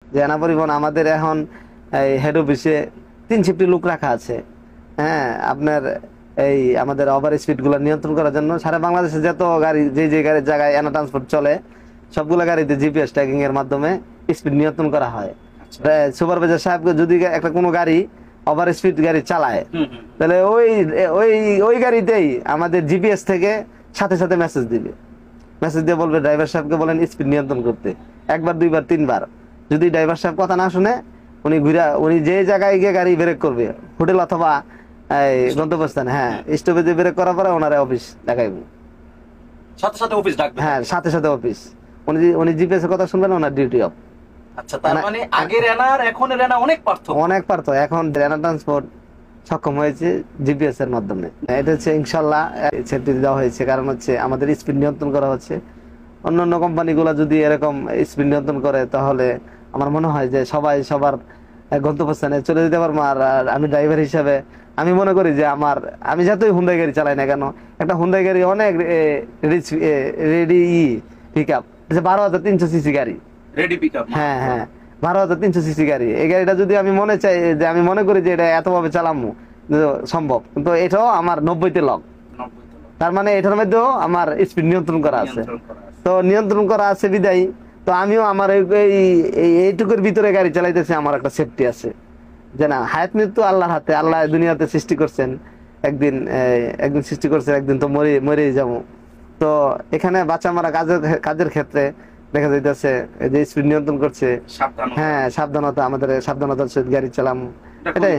যে আনা পরিবহন আমাদের এখন এই হেড অফিসে 3 শিফটে লোক রাখা আছে। হ্যাঁ, আপনার এই আমাদের ওভার স্পিড গুলো নিয়ন্ত্রণ করার জন্য সারা বাংলাদেশে যত গাড়ি যে গাড়ির জায়গায় এনা ট্রান্সপোর্ট চলে সবগুলো গাড়িতে জিপিএস ট্র্যাকিং এর মাধ্যমে স্পিড নিয়ন্ত্রণ করা হয়। সুপারভাইজার সাহেব যদি একটা কোনো গাড়ি ওভার স্পিড গাড়ি চালায়, তাহলে ওই ওই ওই গাড়িতেই আমাদের জিপিএস থেকে সাথে সাথে মেসেজ দিবে। মেসেজ দিয়ে বলবে ড্রাইভার সাহেবকে বলেন স্পিড নিয়ন্ত্রণ করতে, 1 বার 2 বার 3 বার। যদি ড্রাইভার সাহেব কথা না শুনে উনি যে জায়গায় গিয়ে গাড়ি ব্রেক করবে, হোটেল অথবা গন্তব্যস্থানে, হ্যাঁ স্টপেজে ব্রেক করার পরে ওনারা অফিস দেখাইবে, সাথে সাথে অফিস ডাকবে। হ্যাঁ, সাথে সাথে অফিস। উনি জিপিএস এর কথা শুনবেন, ওনার ডিউটি অফ। আচ্ছা, তার মানে আগের রেনার এখনের রেনা অনেক পার্থক্য। অনেক পার্থক্য। এখন রেনা ট্রান্সপোর্ট সক্ষম হয়েছে জিপিএস এর মাধ্যমে। এটা হচ্ছে ইনশাআল্লাহ সেফটি দেওয়া হয়েছে, কারণ হচ্ছে আমাদের স্পিড নিয়ন্ত্রণ করা হচ্ছে। অন্যান্য কোম্পানিগুলো যদি এরকম স্পিড নিয়ন্ত্রণ করে তাহলে আমার মনে হয় যে সবাই সবার গন্তব্যস্থানে চলে যেতে পারবো। আর আমি ড্রাইভার হিসাবে আমি মনে করি যে আমি যতই হুন্ডাই গাড়ি চালাই না কেন, একটা হুন্ডাই গাড়ি অনেক রেডি পিক আপ, 12,300 সিসি গাড়ি, রেডি পিকআপ। হ্যাঁ হ্যাঁ, 12,300 সিসি গাড়ি। এই গাড়িটা যদি আমি মনে করি যে এটা এতভাবে চালামো সম্ভব, কিন্তু এটাও আমার 90-তে লক। তার মানে এটার মধ্যেও আমার স্পিড নিয়ন্ত্রণ করা আছে। তো নিয়ন্ত্রণ করা আছে বিদায় তো আমিও আমার এইটুকুর ভিতরে গাড়ি চালাইতেছি, আমার একটা সেফটি আছে যে না, হায়াত মৃত্যু আল্লাহর হাতে। আল্লাহ দুনিয়াতে সৃষ্টি করছেন, একদিন সৃষ্টি করছেন, একদিন তো মরেই যাবো। তো এখানে বাঁচা মারা কাজের ক্ষেত্রে দেখা যাইতেছে যে স্পিড নিয়ন্ত্রণ করছে, হ্যাঁ সাবধানতা, আমাদের সাবধানতার সহিত গাড়ি চালাম, এটাই।